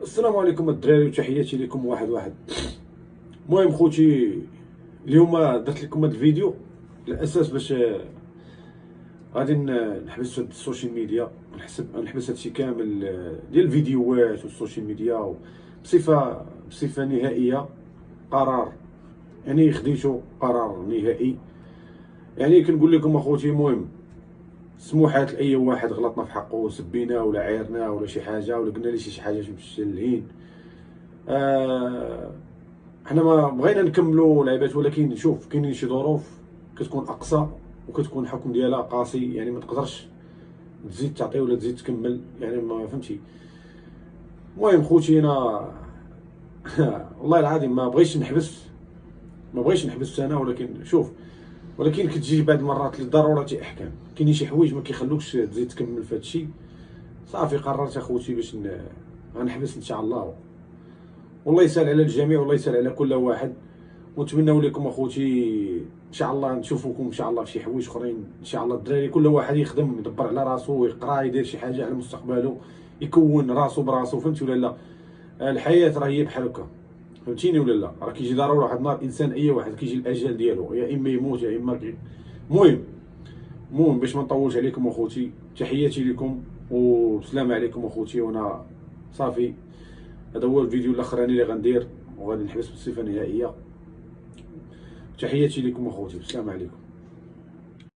السلام عليكم الدراري وتحياتي لكم واحد. المهم خوتي، اليوم درت لكم هذا الفيديو على اساس باش غادي نحبس هاد السوشيال ميديا، نحبس هادشي كامل ديال الفيديوهات والسوشيال ميديا بصفه نهائيه. قرار يعني خديتو قرار نهائي. يعني كنقول لكم اخوتي، المهم سموحات لاي واحد غلطنا في حقه، سبيناه ولا عايرناه ولا شي حاجه ولا قلنا ليه شي حاجه مش لهين. حنا ما بغينا نكملوا لعبات، ولكن شوف كاينين شي ظروف كتكون اقصى وكتكون الحكم ديالها قاسي، يعني ما تقدرش تزيد تعطي ولا تزيد تكمل، يعني ما فهمتي. المهم خوتي انا والله العظيم ما بغيتش نحبس انا، ولكن شوف، ولكن كتجي بعض المرات للضروره احكام. كاينين شي حوايج ما كيخلوكش تزيد تكمل في هادشي. صافي قررت اخوتي باش غنحبس ان شاء الله. والله يسهل على الجميع والله يسهل على كل واحد. ونتمنوا لكم اخوتي ان شاء الله نشوفوكم ان شاء الله في شي حوايج اخرين ان شاء الله. الدراري كل واحد يخدم يدبر على راسو، يقرا، يدير شي حاجه على مستقبله، يكون راسو براسو. فهمتي ولا لا؟ الحياه راه هي بحال هكا، فهمتيني ولا لا؟ راه كيجي ضروري واحد النهار الانسان اي واحد كيجي الاجل ديالو، يا اما يموت يا اما المهم باش ما نطولش عليكم اخوتي، تحياتي لكم وسلام عليكم اخوتي. وانا صافي هذا هو الفيديو الاخراني اللي غندير، وغادي نحبس بصفه نهائيه. تحياتي لكم اخوتي، السلام عليكم.